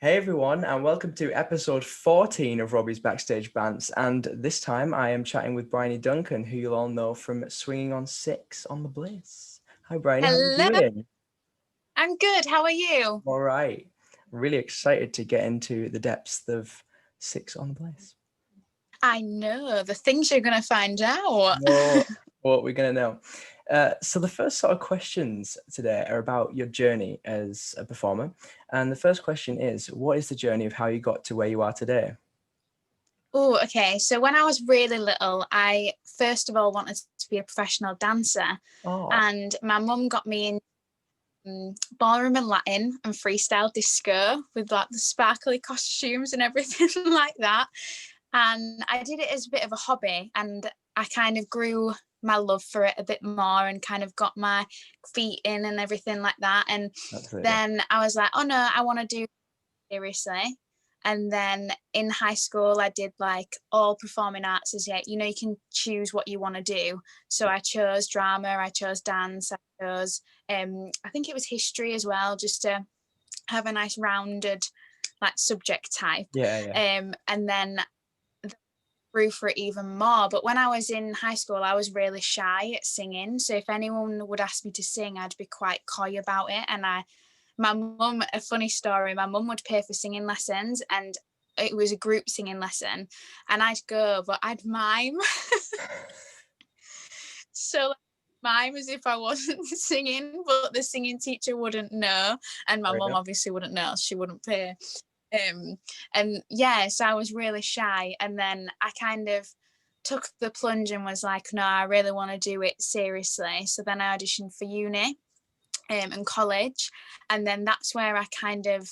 Hey everyone, and welcome to episode 14 of Robbie's Backstage Bants. And this time I am chatting with Bryony Duncan, who you'll all know from Swinging on 6 on the Bliss. Hi Bryony, how are you Hello, doing? I'm good. How are you? All right. Really excited to get into the depths of 6 on the Bliss. I know the things you're going to find out. Oh, what we're going to know. So the first sort of questions today are about your journey as a performer. And the first question is, what is the journey of how you got to where you are today? Oh, okay. So when I was really little, I first of all wanted to be a professional dancer, Oh, and my mum got me in ballroom and Latin and freestyle disco with like the sparkly costumes and everything like that. And I did it as a bit of a hobby, and I kind of grew my love for it a bit more and kind of got my feet in and everything like that. And absolutely. then I was like, oh no, I want to do it seriously. And then in high school, I did like all performing arts as yet. You know, you can choose what you want to do. So I chose drama, I chose dance, I chose, I think it was history as well, just to have a nice rounded like subject type. Yeah. And then grew for it even more. But when I was in high school, I was really shy at singing. So if anyone would ask me to sing, I'd be quite coy about it. And my mum, a funny story, my mum would pay for singing lessons, and it was a group singing lesson, and I'd go, but I'd mime. So like, mime as if I wasn't singing, but the singing teacher wouldn't know, and my Fair mum enough. obviously wouldn't know, she wouldn't pay. And yeah, so I was really shy, and then I kind of took the plunge and was like, no, I really want to do it seriously. So then I auditioned for uni and college, and then that's where I kind of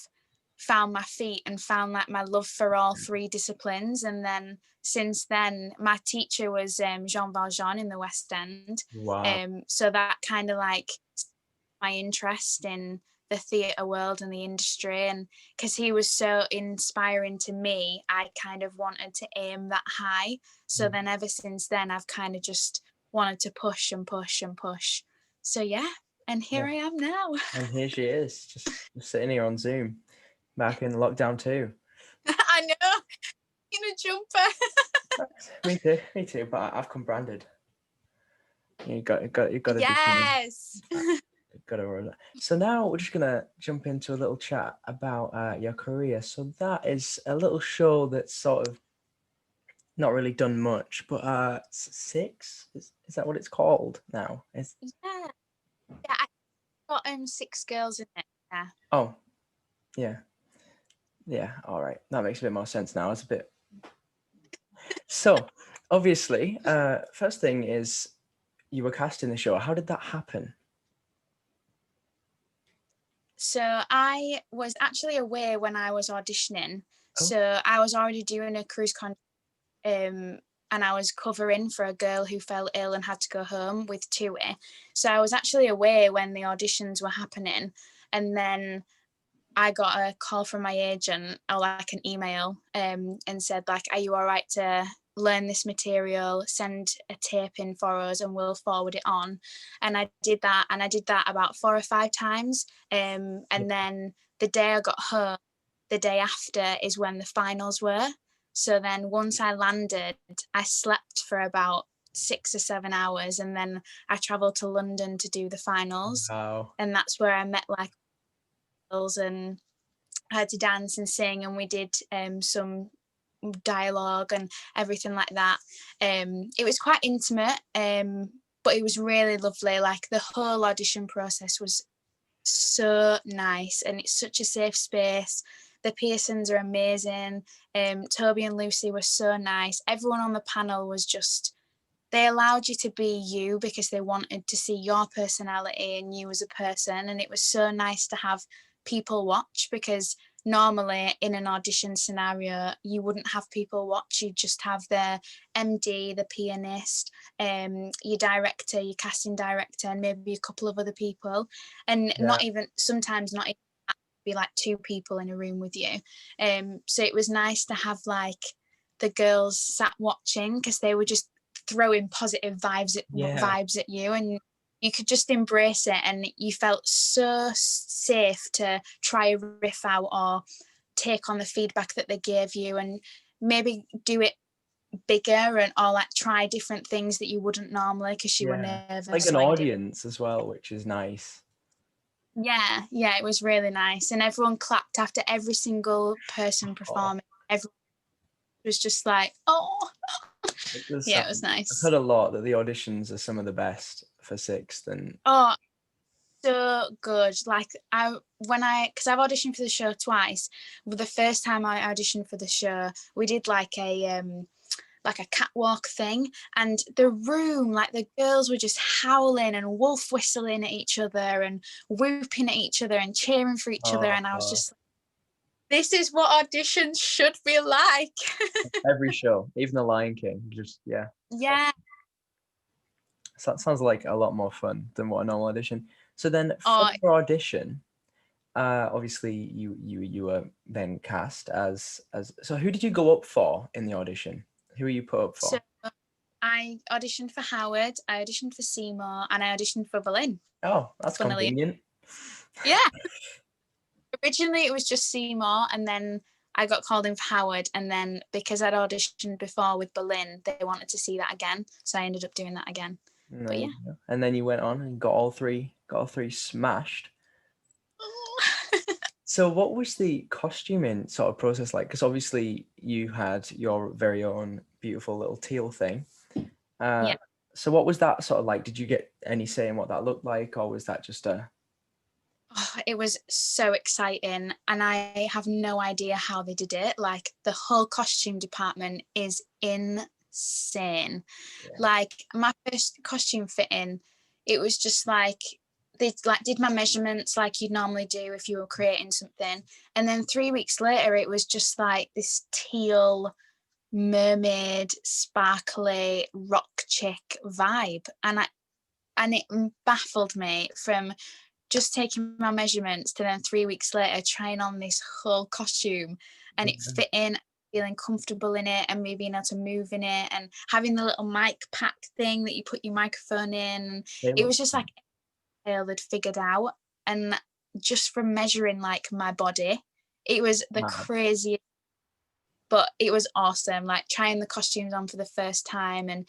found my feet and found like my love for all three disciplines. And then since then, my teacher was Jean Valjean in the West End, Wow. so that kind of like my interest in the theatre world and the industry, and because he was so inspiring to me, I kind of wanted to aim that high. So then ever since then, I've kind of just wanted to push and push and push. So yeah, and here Yeah. I am now. And here she is, just sitting here on Zoom, back in lockdown too. I know, in a jumper. Me too. But I've come branded. You got to do something. Yes. Got to run that. So now we're just gonna jump into a little chat about your career. So that is a little show that's sort of not really done much, but six is that what it's called now? Is Yeah, yeah. I got 6 girls in it. Yeah. oh yeah. Yeah, all right. That makes a bit more sense now. It's a bit. So, obviously, first thing is you were cast in the show. How did that happen? So I was actually away when I was auditioning. Oh, So I was already doing a cruise con, and I was covering for a girl who fell ill and had to go home with TUI. So I was actually away when the auditions were happening, and then I got a call from my agent, or like an email, and said like, "Are you all right to learn this material? Send a tape in for us, and we'll forward it on." And I did that, and I did that about 4 or 5 times. yeah. And then the day I got home, the day after is when the finals were. So then once I landed, I slept for about 6 or 7 hours, and then I travelled to London to do the finals, Wow. and that's where I met like girls and I had to dance and sing, and we did some dialogue and everything like that. It was quite intimate, but it was really lovely. Like the whole audition process was so nice, and it's such a safe space. The Pearsons are amazing. Toby and Lucy were so nice. Everyone on the panel was just, they allowed you to be you because they wanted to see your personality and you as a person. And it was so nice to have people watch, because normally in an audition scenario you wouldn't have people watch. You'd just have the MD, the pianist, your director, your casting director, and maybe a couple of other people, and Yeah. not even, sometimes not even, be like 2 people in a room with you. So it was nice to have like the girls sat watching, because they were just throwing positive Yeah. vibes at you, and you could just embrace it, and you felt so safe to try a riff out, or take on the feedback that they gave you and maybe do it bigger and or like try different things that you wouldn't normally because you were nervous. Like an audience as well, which is nice. Yeah, it was really nice, and everyone clapped after every single person performing. Everyone was just like, oh. Yeah, it was nice. I've heard a lot that the auditions are some of the best for sixth, and so good. Like because I've auditioned for the show twice. The first time I auditioned for the show, we did like a catwalk thing, and the room, like the girls were just howling and wolf whistling at each other and whooping at each other and cheering for each other, and I was just like, this is what auditions should be like. Every show, even The Lion King, just yeah. So that sounds like a lot more fun than what a normal audition. So then for your audition, obviously you were then cast as so who did you go up for in the audition? Who were you put up for? So I auditioned for Howard, I auditioned for Seymour, and I auditioned for Berlin. Oh, that's convenient. Yeah. Originally it was just Seymour, and then I got called in for Howard, and then because I'd auditioned before with Berlin, they wanted to see that again, so I ended up doing that again. But yeah. And then you went on and got all three smashed. So what was the costuming sort of process like? Because obviously you had your very own beautiful little teal thing. Yeah. So what was that sort of like? Did you get any say in what that looked like, or was that just a... It was so exciting, and I have no idea how they did it. Like, the whole costume department is insane. Yeah. Like, my first costume fitting, it was just like they did my measurements like you'd normally do if you were creating something, and then 3 weeks later it was just like this teal mermaid sparkly rock chick vibe, and it baffled me from just taking my measurements to then 3 weeks later trying on this whole costume and it fitting, feeling comfortable in it, and me being able to move in it, and having the little mic pack thing that you put your microphone in. It was just like they'd figured out, and just from measuring like my body, it was the craziest, but it was awesome. Like trying the costumes on for the first time and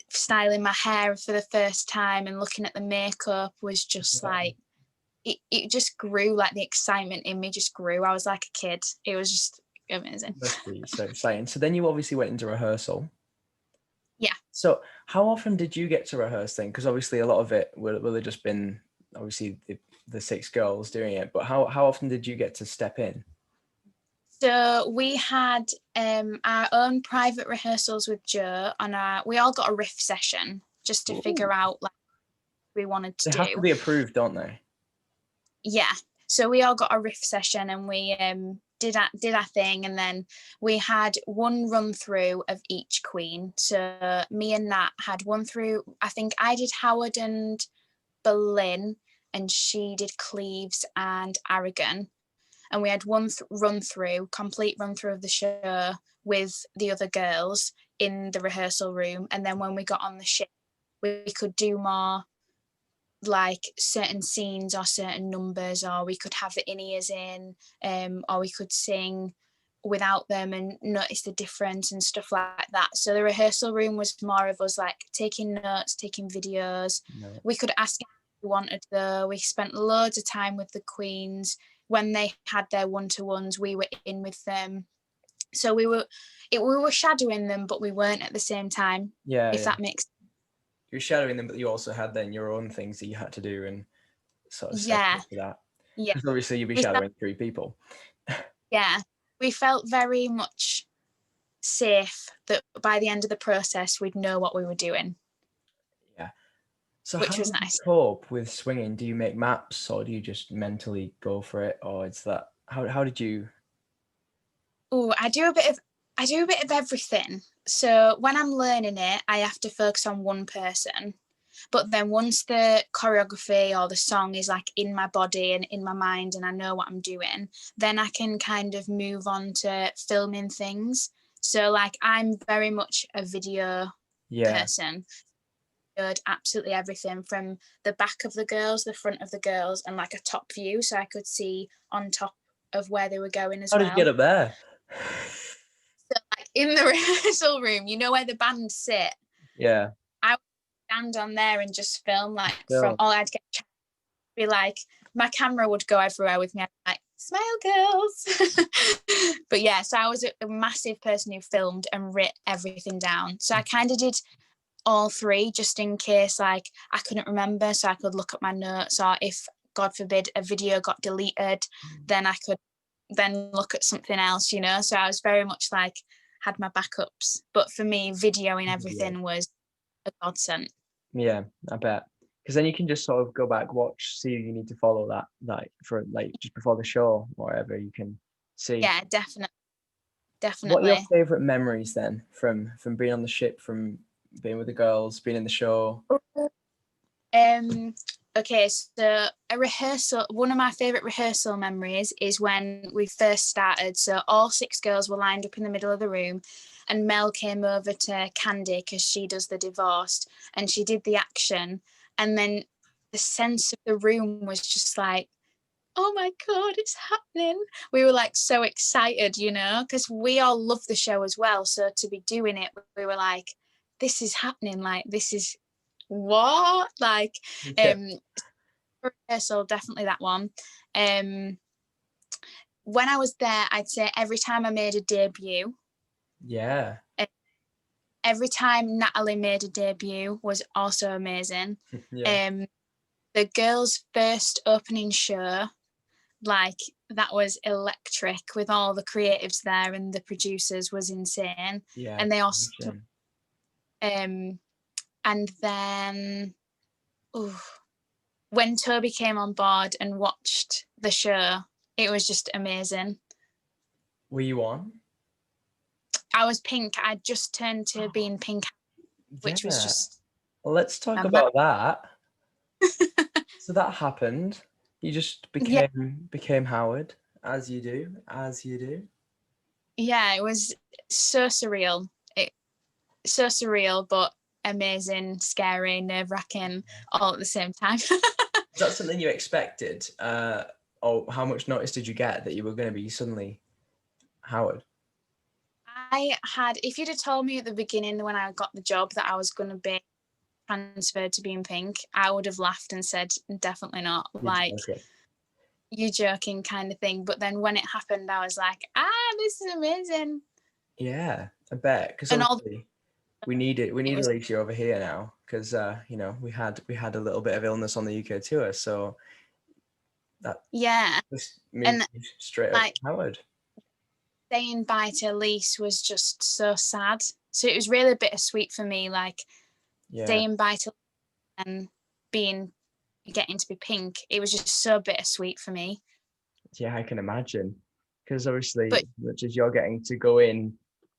styling my hair for the first time and looking at the makeup was just like it just grew. Like the excitement in me just grew. I was like a kid. It was just amazing. Must be so exciting. So then you obviously went into rehearsal. Yeah. So how often did you get to rehearse then? Because obviously a lot of it will have just been obviously the 6 girls doing it, but how often did you get to step in? So we had our own private rehearsals with Joe, and we all got a riff session just to figure out like what we wanted to do. They have to be approved, don't they? Yeah. So we all got a riff session, and we did our thing, and then we had one run through of each queen. So me and Nat had one through. I think I did Howard and Berlin, and she did Cleves and Aragon. And we had one complete run through of the show with the other girls in the rehearsal room. And then when we got on the ship, we could do more like certain scenes or certain numbers, or we could have the in-ears in, or we could sing without them and notice the difference and stuff like that. So the rehearsal room was more of us like taking notes, taking videos. No. We could ask if we wanted though. We spent loads of time with the queens. When they had their one-to-ones, we were in with them. So we were shadowing them, but we weren't at the same time. Yeah. If that makes sense. You're shadowing them, but you also had then your own things that you had to do and sort of for that. Yeah. Because obviously you'd be shadowing 3 people. Yeah. We felt very much safe that by the end of the process we'd know what we were doing. Yeah. So which was nice. Cope with swinging? Do you make maps, or do you just mentally go for it, or it's that how did you? Oh, I do a bit of everything. So when I'm learning it, I have to focus on one person. But then once the choreography or the song is like in my body and in my mind and I know what I'm doing, then I can kind of move on to filming things. So like I'm very much a video person. Absolutely everything from the back of the girls, the front of the girls, and like a top view, so I could see on top of where they were going as How did you well. get up there? So like in the rehearsal room, you know where the band sit? Yeah. I would stand on there and just film like from Film. all I'd get be like my camera would go everywhere with me. I'd be like, smile girls. But yeah, so I was a massive person who filmed and writ everything down. So I kind of did all three just in case like I couldn't remember, so I could look at my notes, or if God forbid a video got deleted, then I could then look at something else, you know. So I was very much like had my backups. But for me, videoing everything was a godsend. Yeah, I bet. Because then you can just sort of go back, watch, see you need to follow that, like for like just before the show, or whatever you can see. Yeah, definitely. What are your Definitely. favorite memories then from being on the ship, from being with the girls, being in the show? Okay, so a rehearsal, one of my favorite rehearsal memories is when we first started. So all 6 girls were lined up in the middle of the room, and Mel came over to Candy because she does the divorced, and she did the action, and then the sense of the room was just like, oh my God, it's happening. We were like so excited, you know, because we all love the show as well. So to be doing it, we were like, this is happening. Like, this is what? Like, rehearsal, definitely that one. When I was there, I'd say every time I made a debut, Yeah. every time Natalie made a debut was also amazing. Yeah. The girls' first opening show, like that was electric with all the creatives there and the producers, was insane. Yeah. And they also and then when Toby came on board and watched the show, it was just amazing. Were you on? I was pink. I just turned to being pink, which was just Well, let's talk about that. So that happened. You just yeah. became Howard, as you do. Yeah, it was so surreal. So surreal, but amazing, scary, nerve-wracking, all at the same time. Is that something you expected? Or how much notice did you get that you were going to be suddenly Howard? I had, if you'd have told me at the beginning when I got the job that I was going to be transferred to being pink, I would have laughed and said, definitely not. You're joking kind of thing. But then when it happened, I was like, this is amazing. Yeah, I bet. Because obviously we need Alicia over here now, because you know, we had a little bit of illness on the UK tour, so that just moved straight up to Howard. Saying bye to Elise was just so sad. So it was really bittersweet for me, like saying bye to and getting to be pink. It was just so bittersweet for me. Yeah, I can imagine. Because obviously, much as you're getting to go in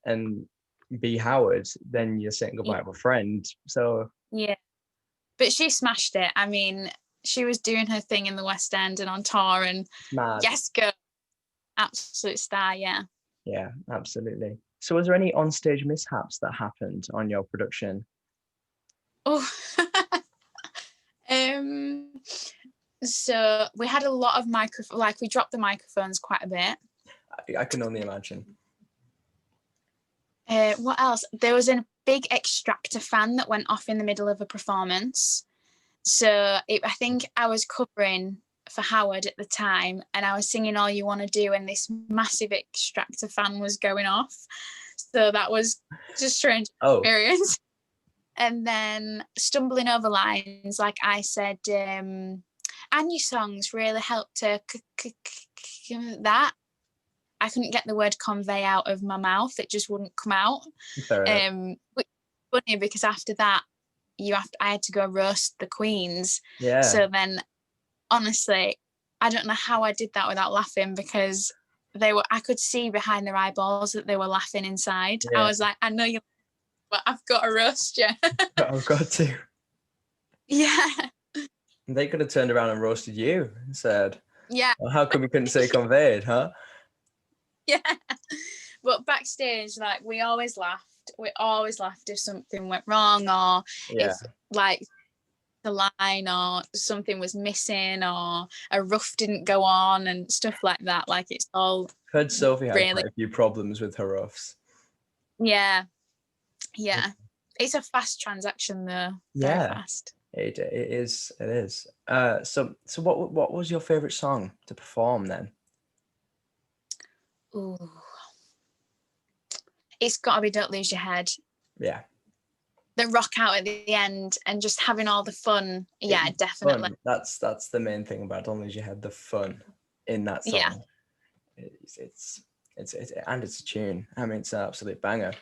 and be Howard, then you're saying goodbye to a friend. So yeah, but she smashed it. I mean, she was doing her thing in the West End and on tour, and yes, girl, absolute star. Yeah, absolutely. So was there any onstage mishaps that happened on your production? So we had a lot of we dropped the microphones quite a bit. I can only imagine. What else? There was a big extractor fan that went off in the middle of a performance. So I think I was covering for Howard at the time, and I was singing All You Want to Do, and this massive extractor fan was going off. So that was just a strange experience. And then stumbling over lines, like I said, and your songs really helped to that. I couldn't get the word convey out of my mouth. It just wouldn't come out. Which is funny because after that, I had to go roast the queens. Yeah. So then, honestly, I don't know how I did that without laughing, because I could see behind their eyeballs that they were laughing inside. Yeah. I was like, I know you, but I've got to roast you. I've got to. Yeah. They could have turned around and roasted you and said, yeah, well, how come we couldn't say conveyed, huh? Yeah. But backstage, like, we always laughed if something went wrong, or if like the line, or something was missing, or a rough didn't go on and stuff like that. Like, it's all Heard Sophie had really, quite a few problems with her roughs. yeah. It's a fast transaction though, very Yeah, fast. it is. It is. So what was your favorite song to perform then? Ooh, it's got to be Don't Lose Your Head. Yeah. The rock out at the end and just having all the fun. Yeah, definitely. Fun. That's the main thing about Don't Lose Your Head, the fun in that Yeah. song. It's and it's a tune. I mean, it's an absolute banger.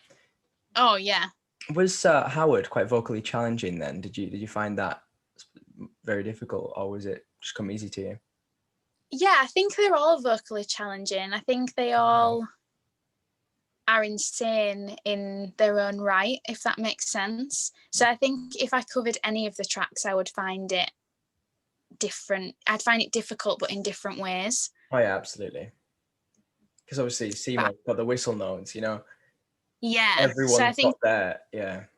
Oh yeah. Was Howard quite vocally challenging then? Did you find that very difficult, or was it just come easy to you? Yeah, I think they're all vocally challenging. I think they all are insane in their own right, if that makes sense. So I think if I covered any of the tracks, I would find it different. I'd find it difficult, but in different ways. Oh yeah, absolutely. Because obviously Seymour's got the whistle notes, you know. Yeah. So I Everyone's think got their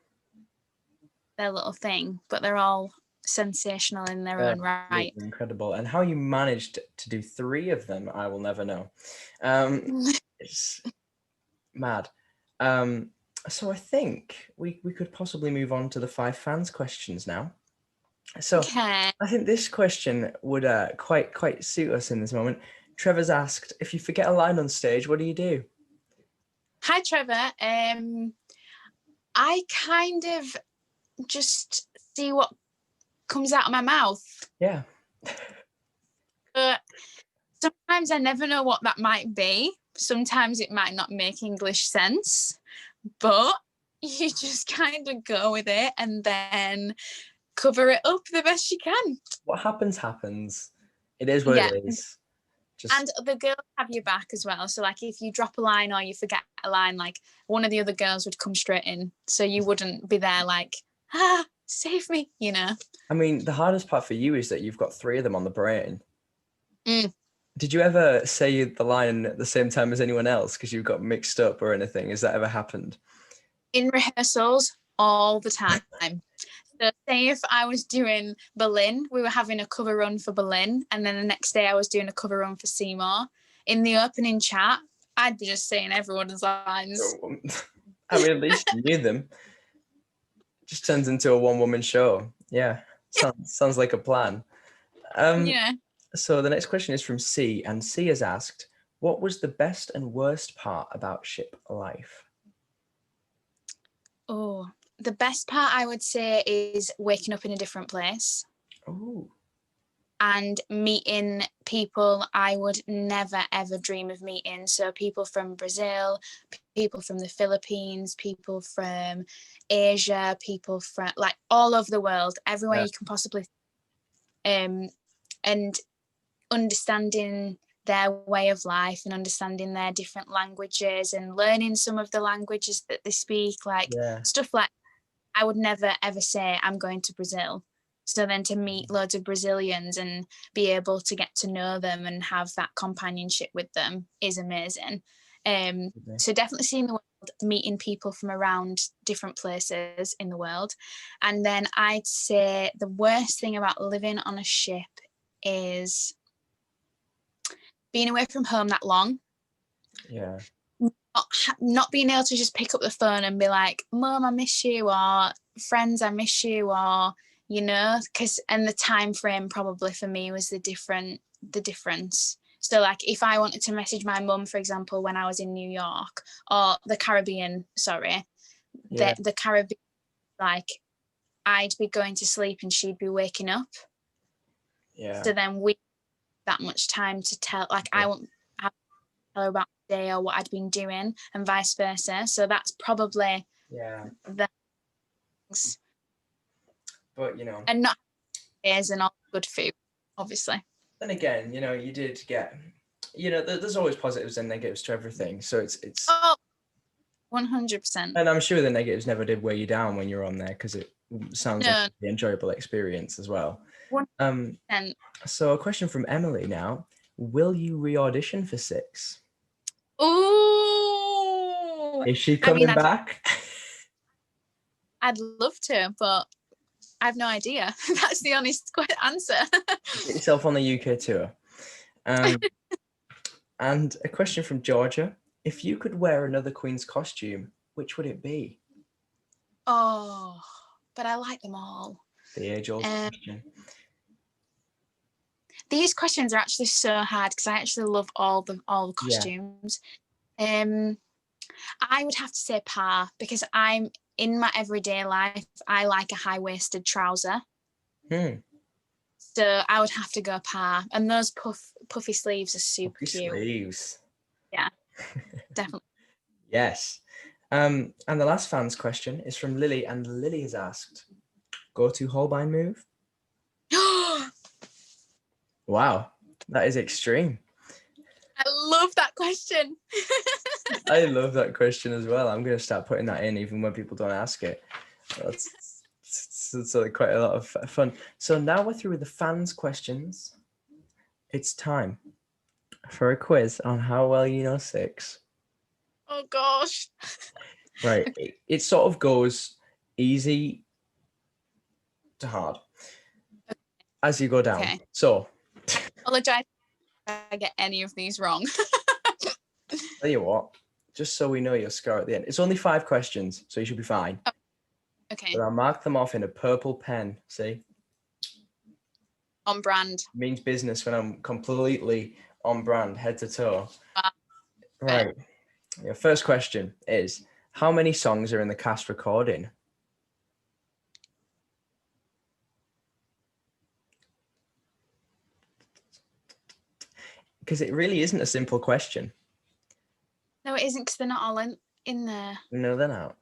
their little thing, but they're all sensational in their own right. incredible. And how you managed to do 3 of them, I will never know. It's mad. So I think we could possibly move on to the 5 fans questions now. So Okay. I think this question would quite suit us in this moment. Trevor's asked, if you forget a line on stage, what do you do? Hi, Trevor. I kind of just see what comes out of my mouth. Yeah. But sometimes I never know what that might be. Sometimes it might not make English sense, but you just kind of go with it and then cover it up the best you can. What happens. It is what it is. And the girls have your back as well. So like if you drop a line or you forget a line, like one of the other girls would come straight in. So you wouldn't be there like, save me, you know. I mean, the hardest part for you is that you've got 3 of them on the brain. Mm. Did you ever say the line at the same time as anyone else because you got mixed up or anything? Has that ever happened? In rehearsals, all the time. So say if I was doing Berlin, we were having a cover run for Berlin, and then the next day I was doing a cover run for Seymour. In the opening chat, I'd be just saying everyone's lines. I mean, at least you knew them. Just turns into a one-woman show. Yeah, sounds like a plan. Yeah. So the next question is from C, and C has asked, what was the best and worst part about ship life? Oh, the best part I would say is waking up in a different place. Oh. And meeting people I would never ever dream of meeting. So people from Brazil, people from the Philippines, people from Asia, people from like all over the world, everywhere you can possibly and understanding their way of life and understanding their different languages and learning some of the languages that they speak, like stuff like I would never ever say I'm going to Brazil. So then to meet loads of Brazilians and be able to get to know them and have that companionship with them is amazing. So definitely seeing the world, meeting people from around different places in the world. And then I'd say the worst thing about living on a ship is being away from home that long. Yeah. Not being able to just pick up the phone and be like, Mom, I miss you, or friends, I miss you, or you know, and the time frame probably for me was the difference. So like if I wanted to message my mum, for example, when I was in New York or the Caribbean, the Caribbean, like I'd be going to sleep and she'd be waking up. Yeah. So then we that much time to tell, like I won't tell her about the day or what I'd been doing and vice versa. So that's probably the things. But you know, and not days and all good food, obviously. Then again, you know, you did get, you know, there's always positives and negatives to everything. So it's 100%. And I'm sure the negatives never did weigh you down when you're on there because it sounds like an enjoyable experience as well. 100%. So a question from Emily now: will you re-audition for 6? Ooh, Is she coming back? I'd love to, but have no idea. That's the honest answer. Get yourself on the UK tour. And a question from Georgia. If you could wear another Queen's costume, which would it be? Oh, but I like them all. The age-old question. These questions are actually so hard because I actually love all the costumes. Yeah. I would have to say Pa, because I'm in my everyday life, I like a high-waisted trouser. So I would have to go Pa. And those puffy sleeves are super cute. Sleeves. Yeah, definitely. Yes. And the last fan's question is from Lily, and Lily has asked, go-to Holbein move? Wow, that is extreme. I love that question. I love that question as well. I'm going to start putting that in even when people don't ask it. It's quite a lot of fun. So now we're through with the fans' questions. It's time for a quiz on how well you know Six. Oh gosh. Right. It sort of goes easy to hard as you go down. Okay. So I apologize if I get any of these wrong. tell you what, just so we know your score at the end. It's only 5 questions, so you should be fine. Oh, okay. But I'll mark them off in a purple pen. See? On brand. It means business when I'm completely on brand, head to toe. Right. Your first question is, how many songs are in the cast recording? Because it really isn't a simple question. No, it isn't, because they're not all in there. No, they're not.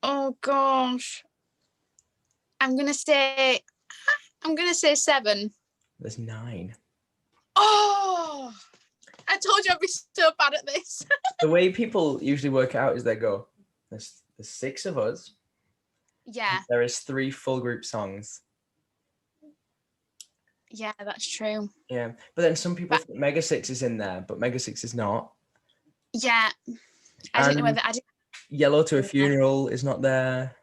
Oh gosh. I'm gonna say 7. There's 9. Oh, I told you I'd be so bad at this. The way people usually work it out is they go, there's 6 of us. Yeah. There is 3 full group songs. Yeah, that's true. Yeah, but then some people think Mega 6 is in there, but Mega 6 is not. Yeah. I didn't know whether I did. Yellow to a Funeral is not there.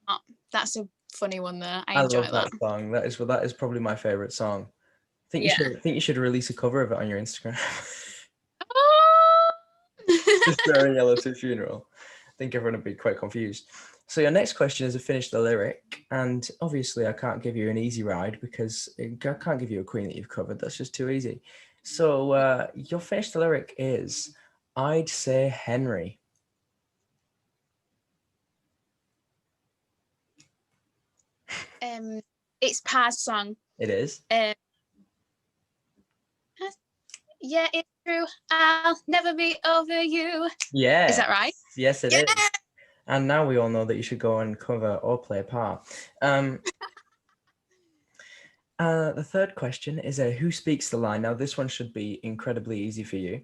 Oh, that's a funny one though. I enjoy love that song. That is probably my favorite song. I think you should release a cover of it on your Instagram. Just throwing Yellow to a Funeral. I think everyone would be quite confused. So your next question is to finish the lyric, and obviously I can't give you an easy ride because I can't give you a Queen that you've covered. That's just too easy. So your finished lyric is, I'd say Henry. It's Pa's song. It is. Yeah, it's true. I'll never be over you. Yeah. Is that right? Yes, it is. And now we all know that you should go and cover or play a part. The third question is who speaks the line? Now, this one should be incredibly easy for you.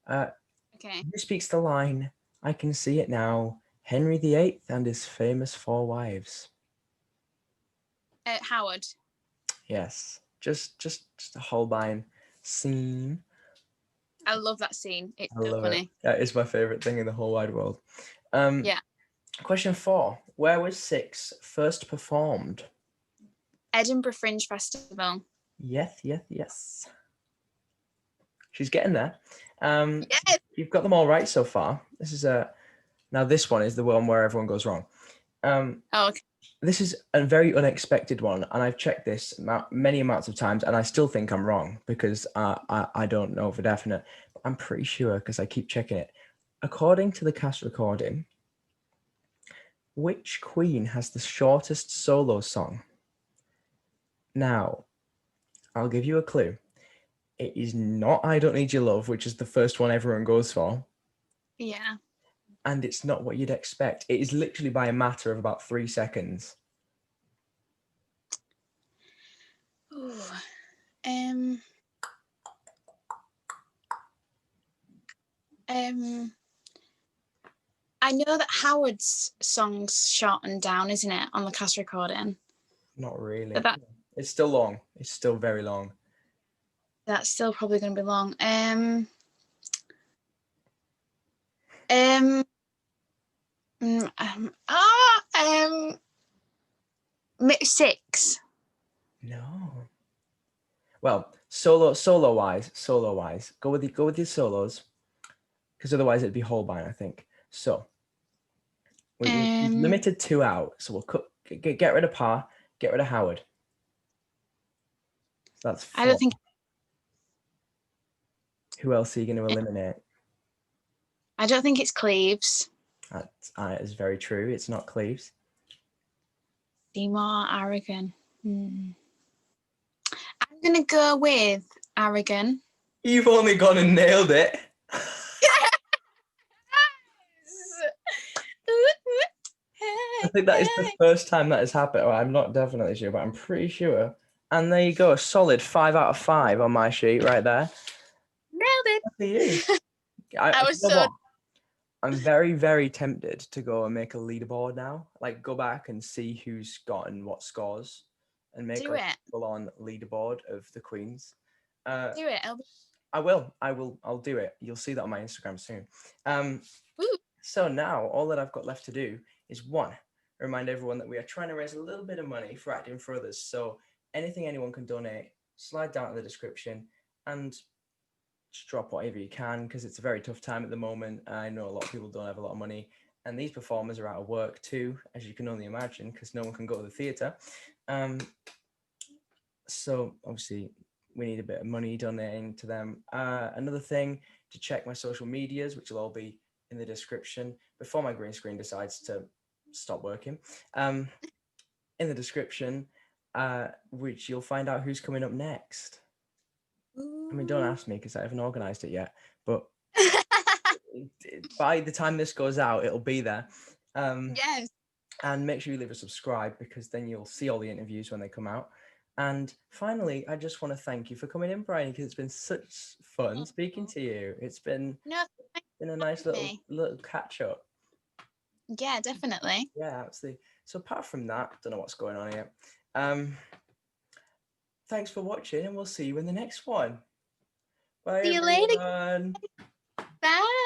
Okay. Who speaks the line, I can see it now, Henry VIII and his famous 4 wives? Howard. Yes. Just a Holbein scene. I love that scene. It's so funny. That is my favorite thing in the whole wide world. Yeah. Question 4. Where was Six first performed? Edinburgh Fringe Festival. Yes. She's getting there. Yes. You've got them all right so far. Now this one is the one where everyone goes wrong. Okay. This is a very unexpected one, and I've checked this many amounts of times, and I still think I'm wrong because I don't know for definite. But I'm pretty sure because I keep checking it. According to the cast recording, which Queen has the shortest solo song? Now, I'll give you a clue. It is not I Don't Need Your Love, which is the first one everyone goes for. Yeah. And it's not what you'd expect. It is literally by a matter of about 3 seconds. Ooh. I know that Howard's song's shortened down, isn't it, on the cast recording? Not really. But it's still long. It's still very long. That's still probably going to be long. 6. No. Well, solo wise, go with your solos, because otherwise it'd be Holbein, I think. So we've Um, limited 2 out. So we'll get rid of Parr, get rid of Howard. So that's I 4. don't think. Who else are you going to eliminate? I don't think it's Cleves. That is very true. It's not Cleves. Seymour, Aragon. I'm gonna go with Aragon. You've only gone and nailed it. I think that is the first time that has happened. Well, I'm not definitely sure, but I'm pretty sure. And there you go, a solid 5 out of 5 on my sheet right there. Nailed it. For you. I You was know so. what? I'm very, very tempted to go and make a leaderboard now. Like, go back and see who's gotten what scores and make Do like it. a full-on leaderboard of the queens. Do it. I'll do it. You'll see that on my Instagram soon. So now all that I've got left to do is remind everyone that we are trying to raise a little bit of money for Acting for Others. So anything anyone can donate, slide down to the description and just drop whatever you can, because it's a very tough time at the moment. I know a lot of people don't have a lot of money, and these performers are out of work too, as you can only imagine, because no one can go to the theatre. So obviously we need a bit of money donating to them. Another thing, to check my social medias, which will all be in the description before my green screen decides to stop working. In the description, which you'll find out who's coming up next. I mean, don't ask me because I haven't organised it yet, but by the time this goes out, it'll be there. Yes. And make sure you leave a subscribe, because then you'll see all the interviews when they come out. And finally, I just want to thank you for coming in, Bryony, because it's been such fun speaking to you. It's been a nice little catch up. Yeah, definitely. Yeah, absolutely. So apart from that, don't know what's going on here. Thanks for watching, and we'll see you in the next one. Bye, See you later. everyone. Bye.